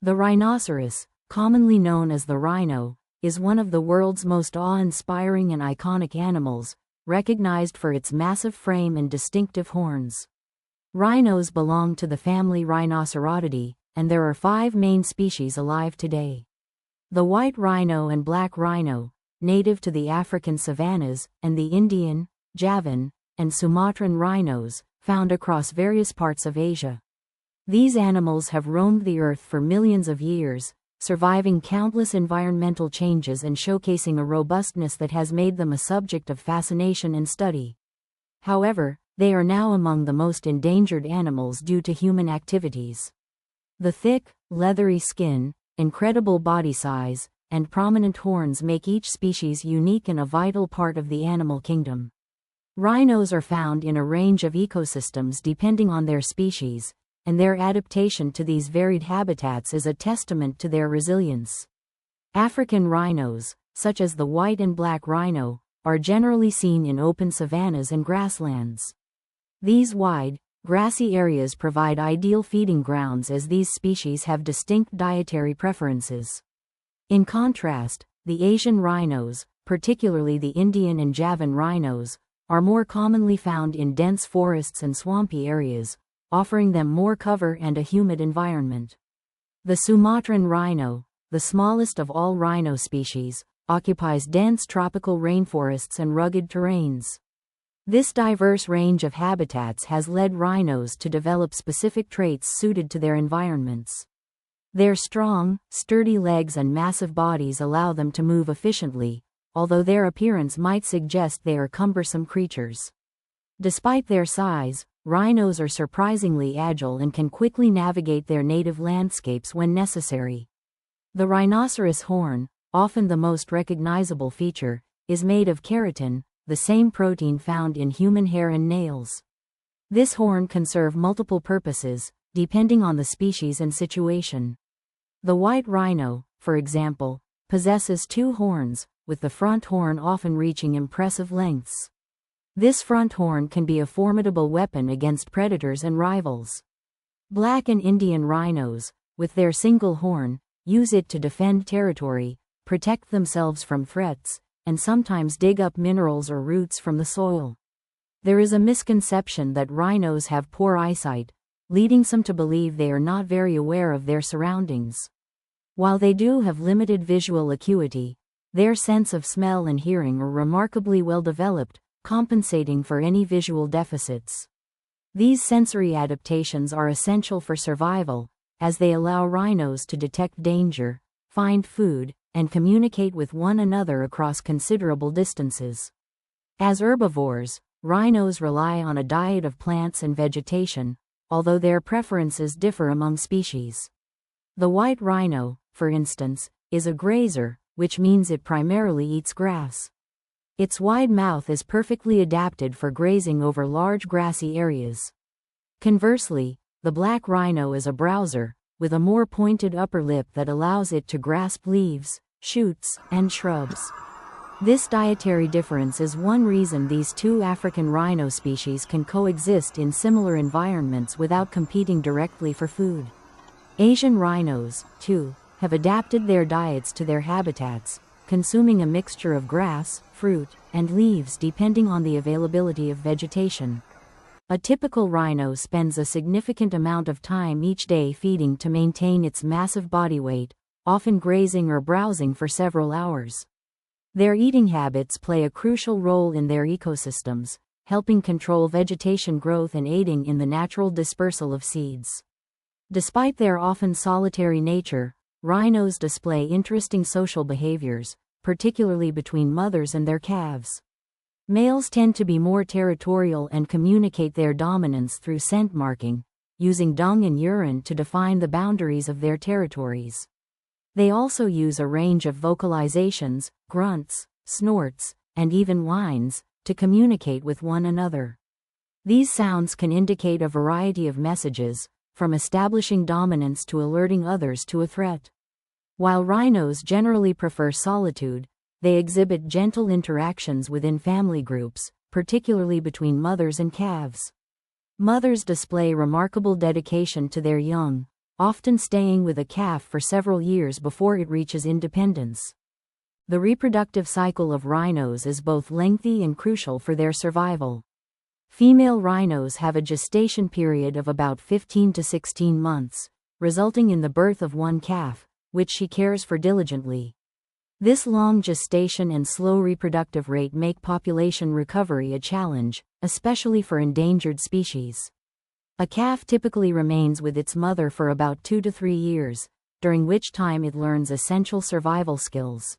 The rhinoceros, commonly known as the rhino, is one of the world's most awe-inspiring and iconic animals, recognized for its massive frame and distinctive horns. Rhinos belong to the family Rhinocerotidae, and there are 5 main species alive today. The white rhino and black rhino, native to the African savannas, and the Indian, Javan, and Sumatran rhinos, found across various parts of Asia. These animals have roamed the earth for millions of years, surviving countless environmental changes and showcasing a robustness that has made them a subject of fascination and study. However, they are now among the most endangered animals due to human activities. The thick, leathery skin, incredible body size, and prominent horns make each species unique and a vital part of the animal kingdom. Rhinos are found in a range of ecosystems depending on their species, and their adaptation to these varied habitats is a testament to their resilience. African rhinos, such as the white and black rhino, are generally seen in open savannas and grasslands. These wide, grassy areas provide ideal feeding grounds as these species have distinct dietary preferences. In contrast, the Asian rhinos, particularly the Indian and Javan rhinos, are more commonly found in dense forests and swampy areas, offering them more cover and a humid environment. The Sumatran rhino, the smallest of all rhino species, occupies dense tropical rainforests and rugged terrains. This diverse range of habitats has led rhinos to develop specific traits suited to their environments. Their strong, sturdy legs and massive bodies allow them to move efficiently, although their appearance might suggest they are cumbersome creatures. Despite their size, rhinos are surprisingly agile and can quickly navigate their native landscapes when necessary. The rhinoceros horn, often the most recognizable feature, is made of keratin, the same protein found in human hair and nails. This horn can serve multiple purposes, depending on the species and situation. The white rhino, for example, possesses 2 horns, with the front horn often reaching impressive lengths. This front horn can be a formidable weapon against predators and rivals. Black and Indian rhinos, with their single horn, use it to defend territory, protect themselves from threats, and sometimes dig up minerals or roots from the soil. There is a misconception that rhinos have poor eyesight, leading some to believe they are not very aware of their surroundings. While they do have limited visual acuity, their sense of smell and hearing are remarkably well developed, compensating for any visual deficits. These sensory adaptations are essential for survival, as they allow rhinos to detect danger, find food, and communicate with one another across considerable distances. As herbivores, rhinos rely on a diet of plants and vegetation, although their preferences differ among species. The white rhino, for instance, is a grazer, which means it primarily eats grass. Its wide mouth is perfectly adapted for grazing over large grassy areas. Conversely, the black rhino is a browser, with a more pointed upper lip that allows it to grasp leaves, shoots, and shrubs. This dietary difference is one reason these 2 African rhino species can coexist in similar environments without competing directly for food. Asian rhinos, too, have adapted their diets to their habitats, consuming a mixture of grass, fruit, and leaves depending on the availability of vegetation. A typical rhino spends a significant amount of time each day feeding to maintain its massive body weight, often grazing or browsing for several hours. Their eating habits play a crucial role in their ecosystems, helping control vegetation growth and aiding in the natural dispersal of seeds. Despite their often solitary nature, rhinos display interesting social behaviors, particularly between mothers and their calves. Males tend to be more territorial and communicate their dominance through scent marking, using dung and urine to define the boundaries of their territories. They also use a range of vocalizations, grunts, snorts, and even whines, to communicate with one another. These sounds can indicate a variety of messages, from establishing dominance to alerting others to a threat. While rhinos generally prefer solitude, they exhibit gentle interactions within family groups, particularly between mothers and calves. Mothers display remarkable dedication to their young, often staying with a calf for several years before it reaches independence. The reproductive cycle of rhinos is both lengthy and crucial for their survival. Female rhinos have a gestation period of about 15 to 16 months, resulting in the birth of one calf, which she cares for diligently. This long gestation and slow reproductive rate make population recovery a challenge, especially for endangered species. A calf typically remains with its mother for about 2 to 3 years, during which time it learns essential survival skills.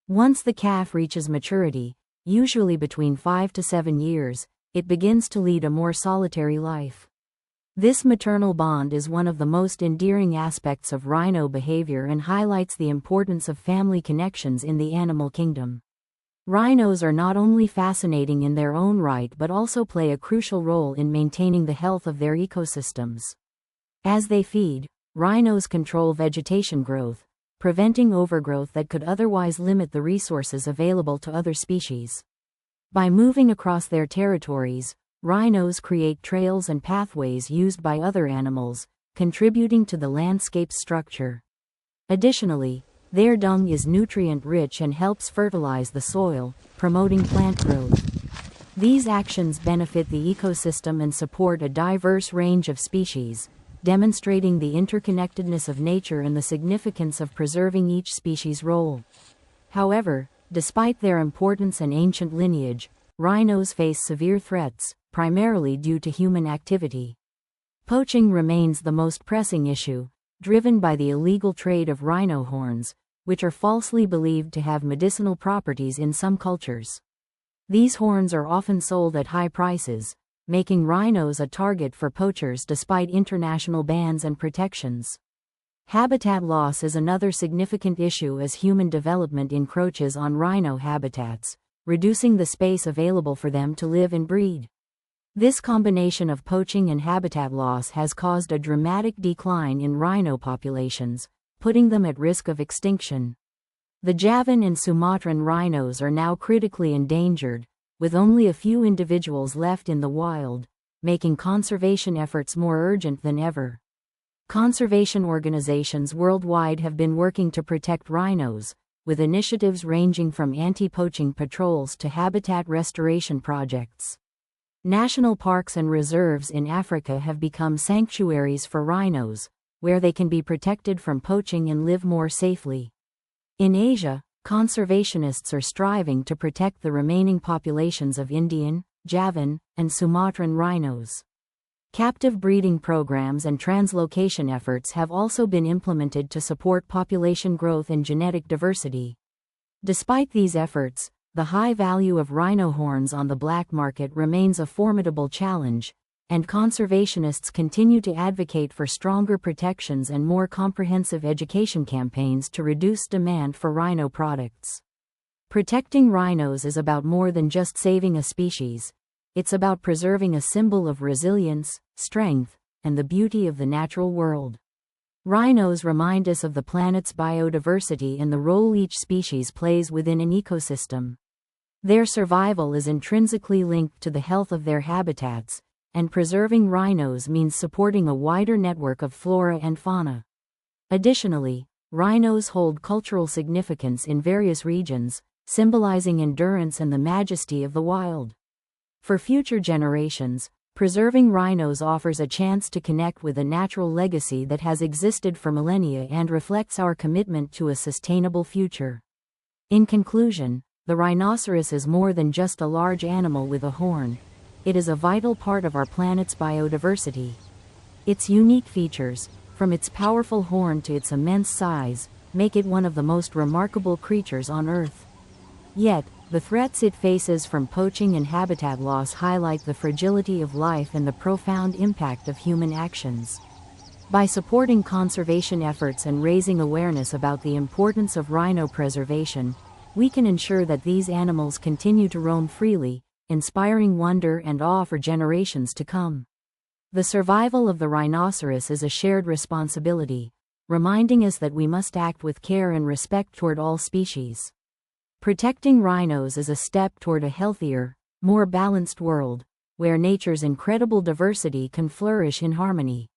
Once the calf reaches maturity, usually between 5 to 7 years, it begins to lead a more solitary life. This maternal bond is one of the most endearing aspects of rhino behavior and highlights the importance of family connections in the animal kingdom. Rhinos are not only fascinating in their own right but also play a crucial role in maintaining the health of their ecosystems. As they feed, rhinos control vegetation growth, preventing overgrowth that could otherwise limit the resources available to other species. By moving across their territories, rhinos create trails and pathways used by other animals, contributing to the landscape's structure. Additionally, their dung is nutrient-rich and helps fertilize the soil, promoting plant growth. These actions benefit the ecosystem and support a diverse range of species, demonstrating the interconnectedness of nature and the significance of preserving each species' role. However, despite their importance and ancient lineage, rhinos face severe threats, primarily due to human activity. Poaching remains the most pressing issue, driven by the illegal trade of rhino horns, which are falsely believed to have medicinal properties in some cultures. These horns are often sold at high prices, making rhinos a target for poachers despite international bans and protections. Habitat loss is another significant issue as human development encroaches on rhino habitats, reducing the space available for them to live and breed. This combination of poaching and habitat loss has caused a dramatic decline in rhino populations, putting them at risk of extinction. The Javan and Sumatran rhinos are now critically endangered, with only a few individuals left in the wild, making conservation efforts more urgent than ever. Conservation organizations worldwide have been working to protect rhinos, with initiatives ranging from anti-poaching patrols to habitat restoration projects. National parks and reserves in Africa have become sanctuaries for rhinos, where they can be protected from poaching and live more safely. In Asia, conservationists are striving to protect the remaining populations of Indian, Javan, and Sumatran rhinos. Captive breeding programs and translocation efforts have also been implemented to support population growth and genetic diversity. Despite these efforts, the high value of rhino horns on the black market remains a formidable challenge, and conservationists continue to advocate for stronger protections and more comprehensive education campaigns to reduce demand for rhino products. Protecting rhinos is about more than just saving a species. It's about preserving a symbol of resilience, strength, and the beauty of the natural world. Rhinos remind us of the planet's biodiversity and the role each species plays within an ecosystem. Their survival is intrinsically linked to the health of their habitats, and preserving rhinos means supporting a wider network of flora and fauna. Additionally, rhinos hold cultural significance in various regions, symbolizing endurance and the majesty of the wild. For future generations, preserving rhinos offers a chance to connect with a natural legacy that has existed for millennia and reflects our commitment to a sustainable future. In conclusion, the rhinoceros is more than just a large animal with a horn. It is a vital part of our planet's biodiversity. Its unique features, from its powerful horn to its immense size, make it one of the most remarkable creatures on Earth. Yet, the threats it faces from poaching and habitat loss highlight the fragility of life and the profound impact of human actions. By supporting conservation efforts and raising awareness about the importance of rhino preservation, we can ensure that these animals continue to roam freely, inspiring wonder and awe for generations to come. The survival of the rhinoceros is a shared responsibility, reminding us that we must act with care and respect toward all species. Protecting rhinos is a step toward a healthier, more balanced world, where nature's incredible diversity can flourish in harmony.